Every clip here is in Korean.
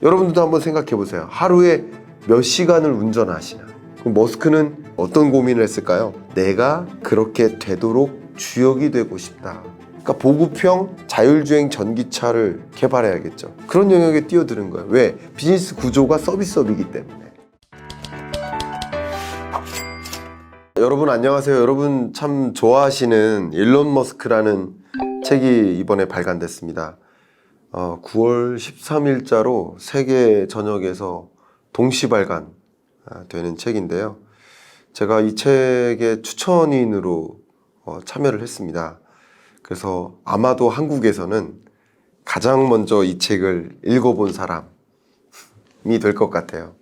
여러분들도 한번 생각해 보세요. 하루에 몇 시간을 운전하시나? 그럼 머스크는 어떤 고민을 했을까요? 내가 그렇게 되도록 주역이 되고 싶다. 그러니까 보급형 자율주행 전기차를 개발해야겠죠. 그런 영역에 뛰어드는 거예요. 왜? 비즈니스 구조가 서비스업이기 때문에. 여러분 안녕하세요. 여러분 참 좋아하시는 일론 머스크라는 책이 이번에 발간됐습니다. 9월 13일자로 세계 전역에서 동시 발간 되는 책인데요. 제가 이 책의 추천인으로 참여를 했습니다. 그래서 아마도 한국에서는 가장 먼저 이 책을 읽어본 사람이 될 것 같아요.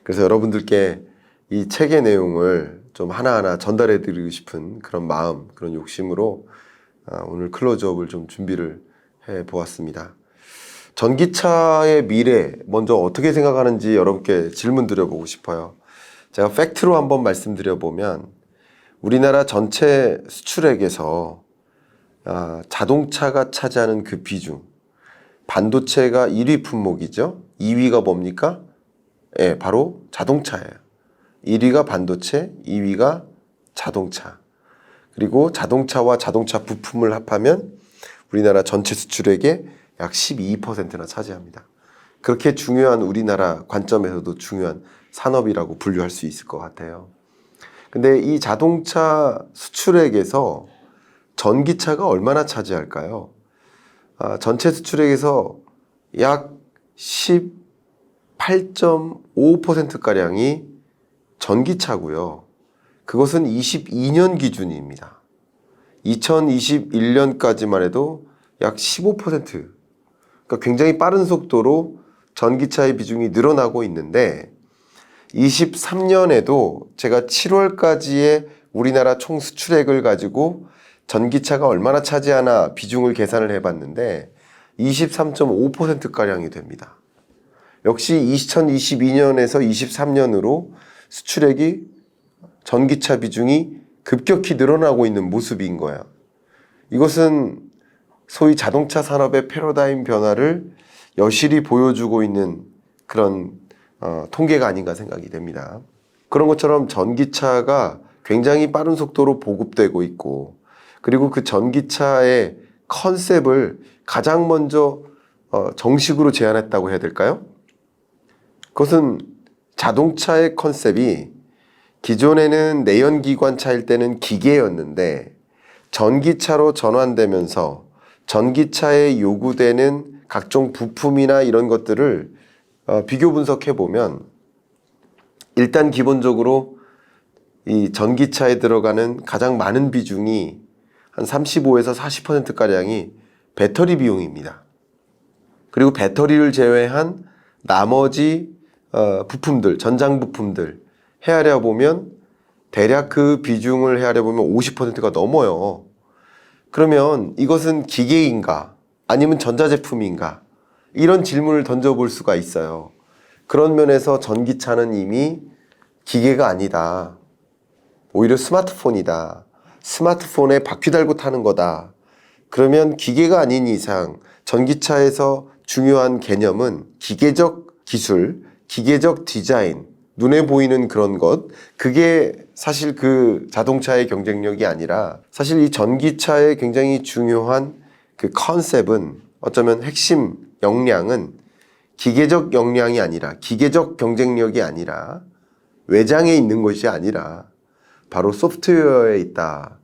그래서 여러분들께 이 책의 내용을 좀 하나하나 전달해 드리고 싶은 그런 마음, 그런 욕심으로 오늘 클로즈업을 좀 준비를 해 보았습니다. 전기차의 미래 먼저 어떻게 생각하는지 여러분께 질문 드려보고 싶어요. 제가 팩트로 한번 말씀드려 보면 우리나라 전체 수출액에서 자동차가 차지하는 그 비중, 반도체가 1위 품목이죠. 2위가 뭡니까? 예, 바로 자동차예요. 1위가 반도체, 2위가 자동차. 그리고 자동차와 자동차 부품을 합하면 우리나라 전체 수출액의 약 12%나 차지합니다. 그렇게 중요한 우리나라 관점에서도 중요한 산업이라고 분류할 수 있을 것 같아요. 근데 이 자동차 수출액에서 전기차가 얼마나 차지할까요? 전체 수출액에서 약 18.5%가량이 전기차고요. 그것은 22년 기준입니다. 2021년까지만 해도 약 15%, 그러니까 굉장히 빠른 속도로 전기차의 비중이 늘어나고 있는데 23년에도 제가 7월까지의 우리나라 총 수출액을 가지고 전기차가 얼마나 차지하나 비중을 계산을 해봤는데 23.5%가량이 됩니다. 역시 2022년에서 23년으로 수출액이 전기차 비중이 급격히 늘어나고 있는 모습인 거예요. 이것은 소위 자동차 산업의 패러다임 변화를 여실히 보여주고 있는 그런 통계가 아닌가 생각이 됩니다. 그런 것처럼 전기차가 굉장히 빠른 속도로 보급되고 있고, 그리고 그 전기차의 컨셉을 가장 먼저 정식으로 제안했다고 해야 될까요? 그것은 자동차의 컨셉이 기존에는 내연기관차일 때는 기계였는데 전기차로 전환되면서 전기차에 요구되는 각종 부품이나 이런 것들을 비교 분석해 보면 일단 기본적으로 이 전기차에 들어가는 가장 많은 비중이 한 35에서 40%가량이 배터리 비용입니다. 그리고 배터리를 제외한 나머지 부품들, 전장 부품들 헤아려 보면 대략 그 비중을 헤아려 보면 50%가 넘어요. 그러면 이것은 기계인가 아니면 전자제품인가 이런 질문을 던져볼 수가 있어요. 그런 면에서 전기차는 이미 기계가 아니다. 오히려 스마트폰이다. 스마트폰에 바퀴 달고 타는 거다. 그러면 기계가 아닌 이상 전기차에서 중요한 개념은 기계적 기술, 기계적 디자인, 눈에 보이는 그런 것, 그게 사실 그 자동차의 경쟁력이 아니라 사실 이 전기차의 굉장히 중요한 그 컨셉은 어쩌면 핵심 역량은 기계적 역량이 아니라 기계적 경쟁력이 아니라 외장에 있는 것이 아니라 바로 소프트웨어에 있다.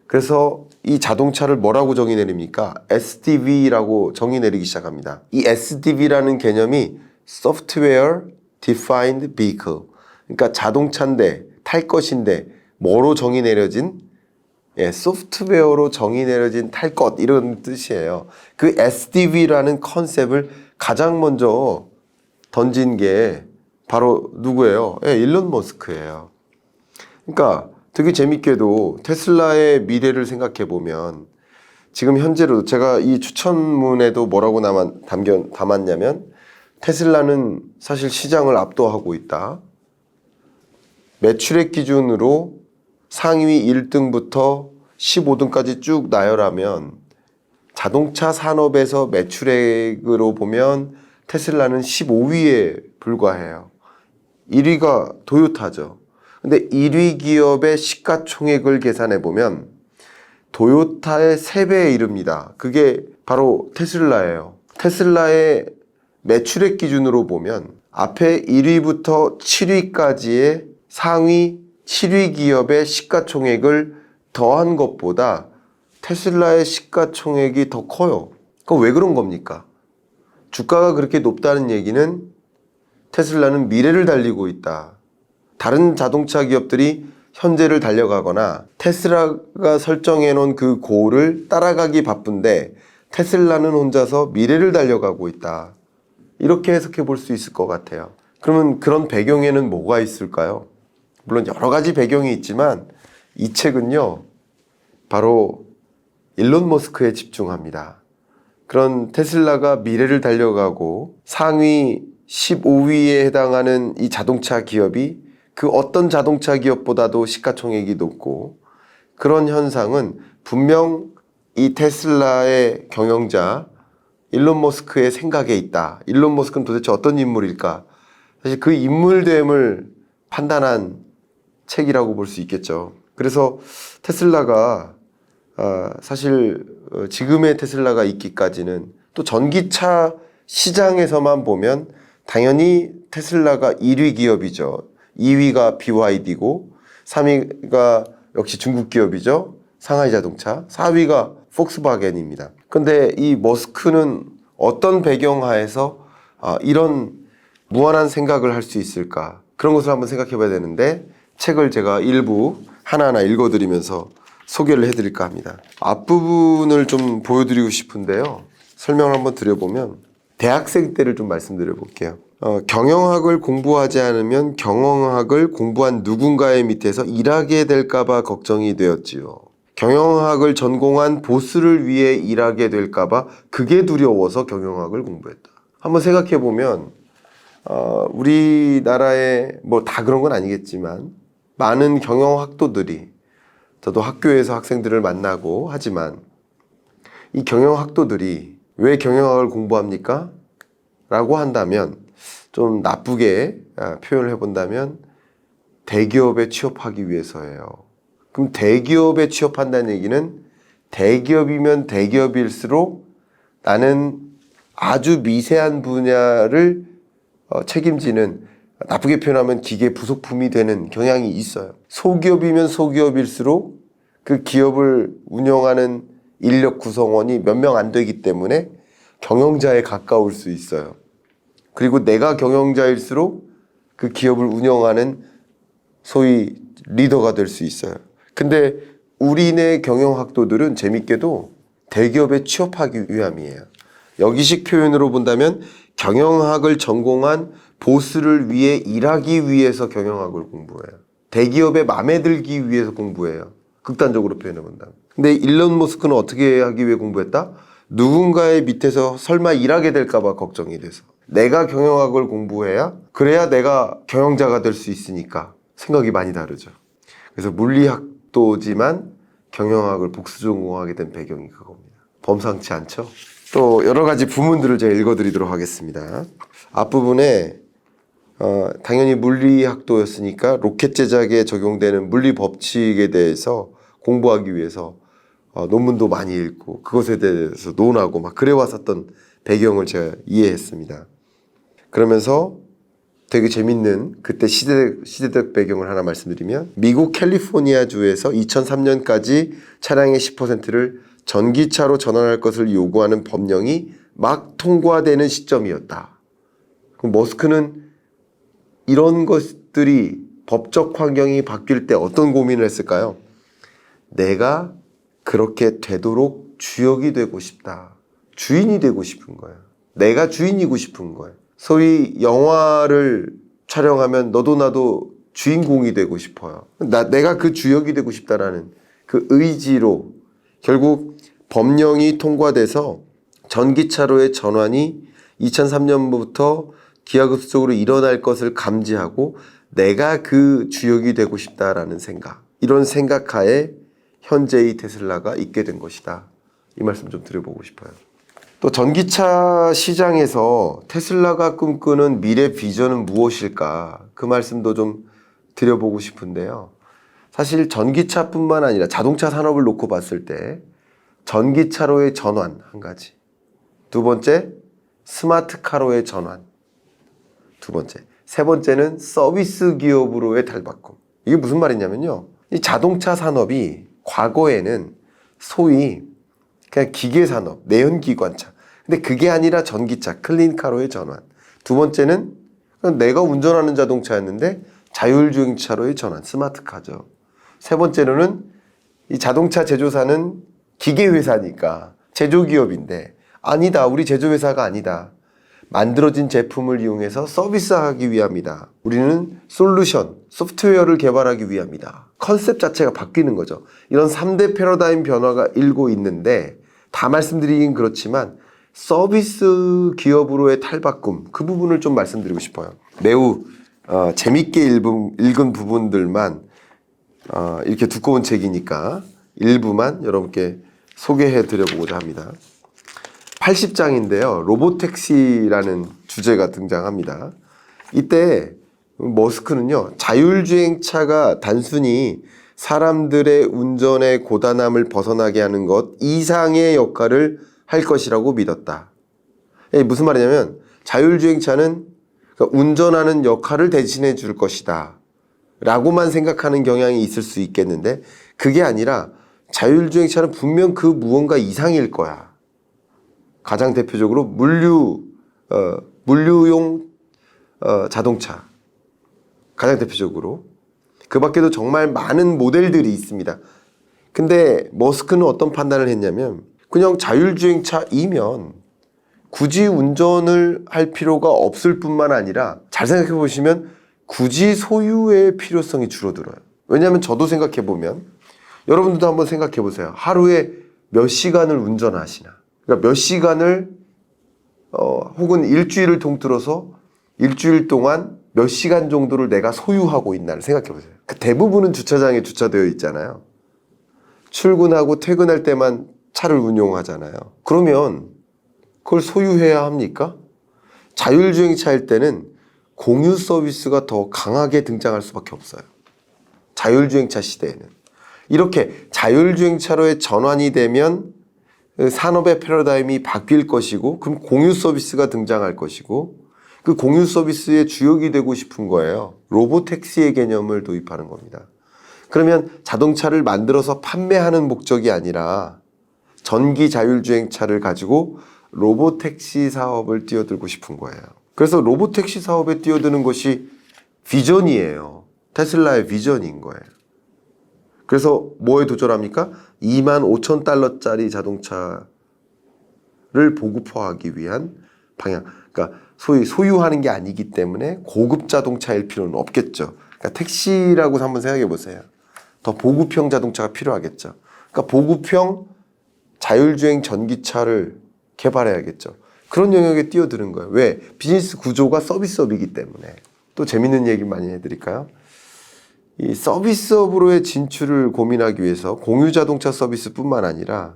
그래서 이 자동차를 뭐라고 정의 내립니까? SDV라고 정의 내리기 시작합니다. 이 SDV라는 개념이 Software Defined Vehicle, 그러니까 자동차인데 탈 것인데 뭐로 정의 내려진 소프트웨어로 정의 내려진 탈 것 이런 뜻이에요. 그 SDV라는 컨셉을 가장 먼저 던진 게 바로 누구예요? 일론 머스크예요. 그러니까 되게 재밌게도 테슬라의 미래를 생각해 보면 지금 현재로 제가 이 추천문에도 뭐라고 담았냐면 테슬라는 사실 시장을 압도하고 있다. 매출액 기준으로 상위 1등부터 15등까지 쭉 나열하면 자동차 산업에서 매출액으로 보면 테슬라는 15위에 불과해요. 1위가 도요타죠. 근데 1위 기업의 시가총액을 계산해 보면 도요타의 3배에 이릅니다. 그게 바로 테슬라예요. 테슬라의 매출액 기준으로 보면 앞에 1위부터 7위까지의 상위 7위 기업의 시가총액을 더한 것보다 테슬라의 시가총액이 더 커요. 그럼 왜 그런 겁니까? 주가가 그렇게 높다는 얘기는 테슬라는 미래를 달리고 있다. 다른 자동차 기업들이 현재를 달려가거나 테슬라가 설정해 놓은 그 고를 따라가기 바쁜데 테슬라는 혼자서 미래를 달려가고 있다. 이렇게 해석해 볼 수 있을 것 같아요. 그러면 그런 배경에는 뭐가 있을까요? 물론 여러 가지 배경이 있지만 이 책은요, 바로 일론 머스크에 집중합니다. 그런 테슬라가 미래를 달려가고 상위 15위에 해당하는 이 자동차 기업이 그 어떤 자동차 기업보다도 시가총액이 높고, 그런 현상은 분명 이 테슬라의 경영자 일론 머스크의 생각에 있다. 일론 머스크는 도대체 어떤 인물일까? 사실 그 인물됨을 판단한 책이라고 볼 수 있겠죠. 그래서 테슬라가 사실 지금의 테슬라가 있기까지는, 또 전기차 시장에서만 보면 당연히 테슬라가 1위 기업이죠. 2위가 BYD고 3위가 역시 중국 기업이죠. 상하이 자동차. 4위가 폭스바겐입니다. 근데 이 머스크는 어떤 배경하에서 이런 무한한 생각을 할 수 있을까? 그런 것을 한번 생각해 봐야 되는데, 책을 제가 일부 하나하나 읽어드리면서 소개를 해드릴까 합니다. 앞부분을 좀 보여드리고 싶은데요. 설명을 한번 드려보면 대학생 때를 좀 말씀드려 볼게요. 경영학을 공부하지 않으면 경영학을 공부한 누군가의 밑에서 일하게 될까봐 걱정이 되었지요. 경영학을 전공한 보스를 위해 일하게 될까봐 그게 두려워서 경영학을 공부했다. 한번 생각해 보면 우리나라에 뭐 다 그런 건 아니겠지만 많은 경영학도들이, 저도 학교에서 학생들을 만나고 하지만 이 경영학도들이 왜 경영학을 공부합니까? 라고 한다면, 좀 나쁘게 표현을 해본다면 대기업에 취업하기 위해서예요. 그럼 대기업에 취업한다는 얘기는 대기업이면 대기업일수록 나는 아주 미세한 분야를 책임지는, 나쁘게 표현하면 기계 부속품이 되는 경향이 있어요. 소기업이면 소기업일수록 그 기업을 운영하는 인력 구성원이 몇 명 안 되기 때문에 경영자에 가까울 수 있어요. 그리고 내가 경영자일수록 그 기업을 운영하는 소위 리더가 될 수 있어요. 근데 우리네 경영학도들은 재밌게도 대기업에 취업하기 위함이에요. 여기식 표현으로 본다면 경영학을 전공한 보스를 위해 일하기 위해서 경영학을 공부해요. 대기업에 마음에 들기 위해서 공부해요. 극단적으로 표현해 본다면. 근데 일론 머스크는 어떻게 하기 위해 공부했다? 누군가의 밑에서 설마 일하게 될까봐 걱정이 돼서. 내가 경영학을 공부해야, 그래야 내가 경영자가 될 수 있으니까. 생각이 많이 다르죠. 그래서 물리학도지만 경영학을 복수 전공하게 된 배경이 그겁니다. 범상치 않죠? 또 여러 가지 부문들을 제가 읽어드리도록 하겠습니다. 앞부분에 당연히 물리학도였으니까 로켓 제작에 적용되는 물리 법칙에 대해서 공부하기 위해서 논문도 많이 읽고 그것에 대해서 논하고 막 그래 왔었던 배경을 제가 이해했습니다. 그러면서 되게 재밌는 그때 시대적 배경을 하나 말씀드리면, 미국 캘리포니아 주에서 2003년까지 차량의 10%를 전기차로 전환할 것을 요구하는 법령이 막 통과되는 시점이었다. 그럼 머스크는 이런 것들이, 법적 환경이 바뀔 때 어떤 고민을 했을까요? 내가 그렇게 되도록 주역이 되고 싶다. 주인이 되고 싶은 거예요. 내가 주인이고 싶은 거예요. 소위 영화를 촬영하면 너도 나도 주인공이 되고 싶어요. 내가 그 주역이 되고 싶다라는 그 의지로 결국 법령이 통과돼서 전기차로의 전환이 2003년부터 기하급수적으로 일어날 것을 감지하고 내가 그 주역이 되고 싶다라는 생각, 이런 생각하에 현재의 테슬라가 있게 된 것이다. 이 말씀 좀 드려보고 싶어요. 또 전기차 시장에서 테슬라가 꿈꾸는 미래 비전은 무엇일까? 그 말씀도 좀 드려보고 싶은데요. 사실 전기차뿐만 아니라 자동차 산업을 놓고 봤을 때 전기차로의 전환 한 가지, 두 번째 스마트카로의 전환, 두 번째, 세 번째는 서비스 기업으로의 탈바꿈. 이게 무슨 말이냐면요, 이 자동차 산업이 과거에는 소위 그냥 기계 산업, 내연기관차, 근데 그게 아니라 전기차, 클린카로의 전환. 두 번째는 내가 운전하는 자동차였는데 자율주행차로의 전환, 스마트카죠. 세 번째로는 이 자동차 제조사는 기계회사니까 제조기업인데, 아니다, 우리 제조회사가 아니다, 만들어진 제품을 이용해서 서비스하기 위함이다. 우리는 솔루션, 소프트웨어를 개발하기 위함이다. 컨셉 자체가 바뀌는 거죠. 이런 3대 패러다임 변화가 일고 있는데, 다 말씀드리긴 그렇지만 서비스 기업으로의 탈바꿈, 그 부분을 좀 말씀드리고 싶어요. 매우 재밌게 읽은 부분들만, 이렇게 두꺼운 책이니까 일부만 여러분께 소개해 드려보고자 합니다. 80장인데요. 로보택시라는 주제가 등장합니다. 이때 머스크는요, 자율주행차가 단순히 사람들의 운전의 고단함을 벗어나게 하는 것 이상의 역할을 할 것이라고 믿었다. 무슨 말이냐면 자율주행차는 운전하는 역할을 대신해 줄 것이다 라고만 생각하는 경향이 있을 수 있겠는데, 그게 아니라 자율주행차는 분명 그 무언가 이상일 거야. 가장 대표적으로 물류용 자동차, 가장 대표적으로. 그 밖에도 정말 많은 모델들이 있습니다. 근데 머스크는 어떤 판단을 했냐면, 그냥 자율주행차이면 굳이 운전을 할 필요가 없을 뿐만 아니라, 잘 생각해 보시면 굳이 소유의 필요성이 줄어들어요. 왜냐하면 저도 생각해 보면, 여러분들도 한번 생각해 보세요. 하루에 몇 시간을 운전하시나? 그러니까 몇 시간을 혹은 일주일을 통틀어서 일주일 동안 몇 시간 정도를 내가 소유하고 있나를 생각해 보세요. 대부분은 주차장에 주차되어 있잖아요. 출근하고 퇴근할 때만 차를 운용하잖아요. 그러면 그걸 소유해야 합니까? 자율주행차일 때는 공유 서비스가 더 강하게 등장할 수밖에 없어요. 자율주행차 시대에는. 이렇게 자율주행차로의 전환이 되면 산업의 패러다임이 바뀔 것이고, 그럼 공유 서비스가 등장할 것이고, 그 공유 서비스의 주역이 되고 싶은 거예요. 로보택시의 개념을 도입하는 겁니다. 그러면 자동차를 만들어서 판매하는 목적이 아니라 전기 자율주행차를 가지고 로보택시 사업을 뛰어들고 싶은 거예요. 그래서 로보택시 사업에 뛰어드는 것이 비전이에요. 테슬라의 비전인 거예요. 그래서 뭐에 도전합니까? 25,000달러짜리 자동차를 보급화하기 위한 방향. 그러니까 소위 소유하는 게 아니기 때문에 고급 자동차일 필요는 없겠죠. 그러니까 택시라고 한번 생각해 보세요. 더 보급형 자동차가 필요하겠죠. 그러니까 보급형 자율주행 전기차를 개발해야겠죠. 그런 영역에 뛰어드는 거예요. 왜? 비즈니스 구조가 서비스업이기 때문에. 또 재밌는 얘기 많이 해드릴까요? 이 서비스업으로의 진출을 고민하기 위해서 공유 자동차 서비스뿐만 아니라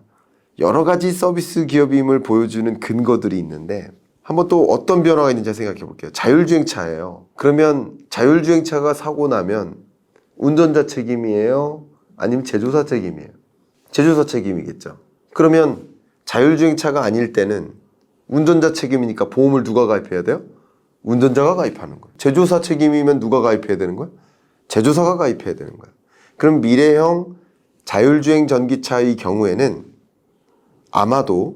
여러 가지 서비스 기업임을 보여주는 근거들이 있는데, 한번 또 어떤 변화가 있는지 생각해 볼게요. 자율주행차예요. 그러면 자율주행차가 사고 나면 운전자 책임이에요? 아니면 제조사 책임이에요? 제조사 책임이겠죠. 그러면 자율주행차가 아닐 때는 운전자 책임이니까 보험을 누가 가입해야 돼요? 운전자가 가입하는 거예요. 제조사 책임이면 누가 가입해야 되는 거예요? 제조사가 가입해야 되는 거예요. 그럼 미래형 자율주행 전기차의 경우에는 아마도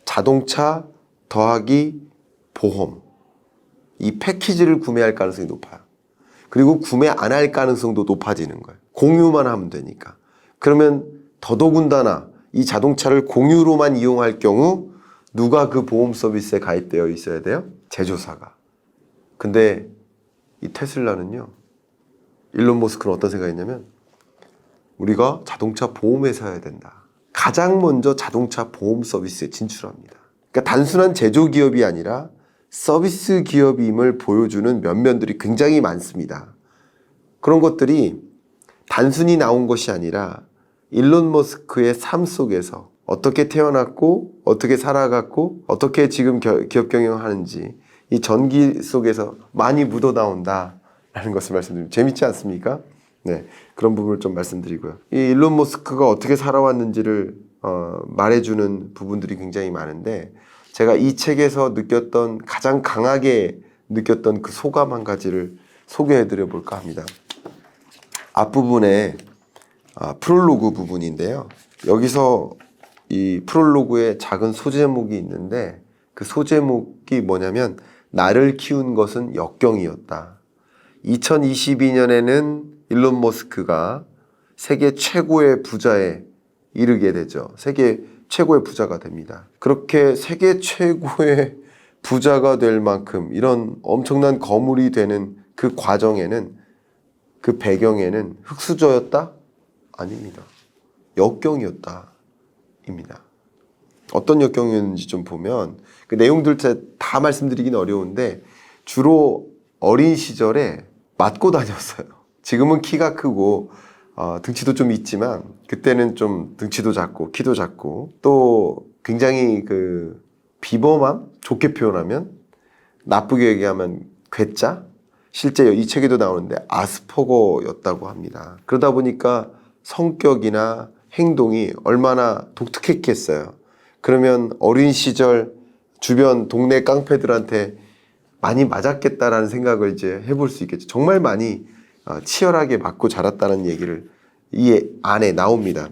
자동차 더하기 보험, 이 패키지를 구매할 가능성이 높아요. 그리고 구매 안 할 가능성도 높아지는 거예요. 공유만 하면 되니까. 그러면 더더군다나 이 자동차를 공유로만 이용할 경우 누가 그 보험 서비스에 가입되어 있어야 돼요? 제조사가. 근데 이 테슬라는요, 일론 머스크는 어떤 생각이냐면, 우리가 자동차 보험회사여야 된다. 가장 먼저 자동차 보험 서비스에 진출합니다. 그러니까 단순한 제조기업이 아니라 서비스 기업임을 보여주는 면면들이 굉장히 많습니다. 그런 것들이 단순히 나온 것이 아니라 일론 머스크의 삶 속에서 어떻게 태어났고 어떻게 살아갔고 어떻게 지금 기업 경영하는지 이 전기 속에서 많이 묻어 나온다라는 것을 말씀드립니다. 재밌지 않습니까? 네, 그런 부분을 좀 말씀드리고요. 이 일론 머스크가 어떻게 살아왔는지를 말해주는 부분들이 굉장히 많은데 제가 이 책에서 느꼈던 가장 강하게 느꼈던 그 소감 한 가지를 소개해드려 볼까 합니다. 앞부분에 프롤로그 부분인데요. 여기서 이 프롤로그에 작은 소제목이 있는데 그 소제목이 뭐냐면 나를 키운 것은 역경이었다. 2022년에는 일론 머스크가 세계 최고의 부자에 이르게 되죠. 세계 최고의 부자가 됩니다. 그렇게 세계 최고의 부자가 될 만큼 이런 엄청난 거물이 되는 그 과정에는 그 배경에는 흙수저였다? 아닙니다. 역경이었다. 입니다. 어떤 역경이었는지 좀 보면 그 내용들 다 말씀드리긴 어려운데 주로 어린 시절에 맞고 다녔어요. 지금은 키가 크고 등치도 좀 있지만 그때는 좀 등치도 작고 키도 작고 또 굉장히 그 비범함? 좋게 표현하면 나쁘게 얘기하면 괴짜? 실제 이 책에도 나오는데 아스퍼거였다고 합니다. 그러다 보니까 성격이나 행동이 얼마나 독특했겠어요. 그러면 어린 시절 주변 동네 깡패들한테 많이 맞았겠다라는 생각을 이제 해볼 수 있겠죠. 정말 많이 치열하게 맞고 자랐다는 얘기를 이 안에 나옵니다.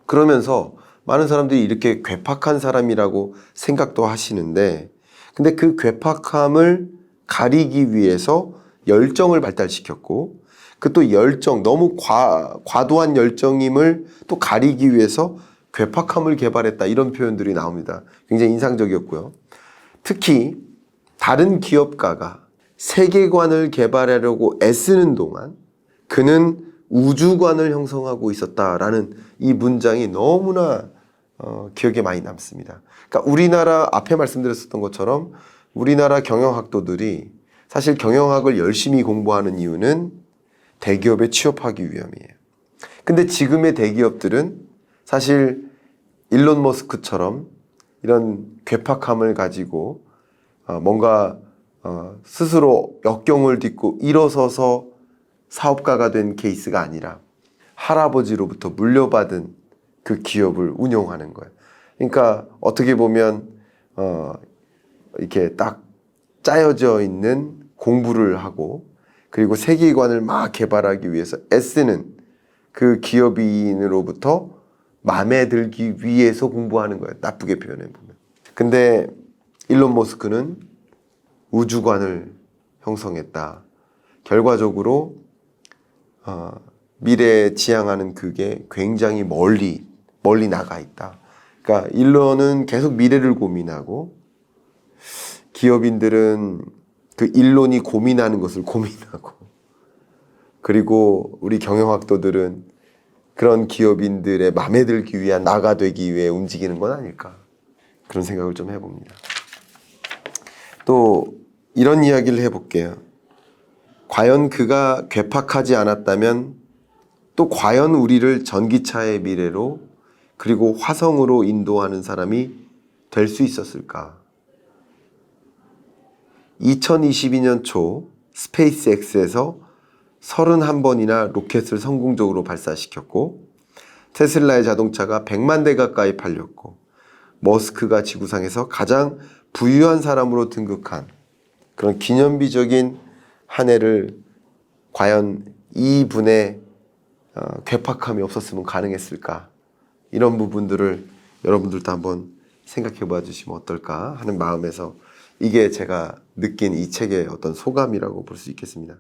그러면서 많은 사람들이 이렇게 괴팍한 사람이라고 생각도 하시는데 근데 그 괴팍함을 가리기 위해서 열정을 발달시켰고 그 또 열정, 너무 과도한 열정임을 또 가리기 위해서 괴팍함을 개발했다. 이런 표현들이 나옵니다. 굉장히 인상적이었고요. 특히 다른 기업가가 세계관을 개발하려고 애쓰는 동안 그는 우주관을 형성하고 있었다라는 이 문장이 너무나 기억에 많이 남습니다. 그러니까 우리나라 앞에 말씀드렸었던 것처럼 우리나라 경영학도들이 사실 경영학을 열심히 공부하는 이유는 대기업에 취업하기 위함이에요. 근데 지금의 대기업들은 사실 일론 머스크처럼 이런 괴팍함을 가지고 뭔가 스스로 역경을 딛고 일어서서 사업가가 된 케이스가 아니라 할아버지로부터 물려받은 그 기업을 운영하는 거예요. 그러니까 어떻게 보면 이렇게 딱 짜여져 있는 공부를 하고 그리고 세계관을 막 개발하기 위해서 애쓰는 그 기업인으로부터 마음에 들기 위해서 공부하는 거예요. 나쁘게 표현해 보면. 근데 일론 머스크는 우주관을 형성했다. 결과적으로 미래에 지향하는 그게 굉장히 멀리 나가 있다. 그러니까 일론은 계속 미래를 고민하고 기업인들은 그 일론이 고민하는 것을 고민하고 그리고 우리 경영학도들은 그런 기업인들의 마음에 들기 위한 나가 되기 위해 움직이는 건 아닐까 그런 생각을 좀 해봅니다. 또 이런 이야기를 해볼게요. 과연 그가 괴팍하지 않았다면 또 과연 우리를 전기차의 미래로 그리고 화성으로 인도하는 사람이 될 수 있었을까? 2022년 초 스페이스X에서 31번이나 로켓을 성공적으로 발사시켰고 테슬라의 자동차가 100만 대 가까이 팔렸고 머스크가 지구상에서 가장 부유한 사람으로 등극한 그런 기념비적인 한 해를 과연 이분의 괴팍함이 없었으면 가능했을까? 이런 부분들을 여러분들도 한번 생각해 봐 주시면 어떨까 하는 마음에서 이게 제가 느낀 이 책의 어떤 소감이라고 볼 수 있겠습니다.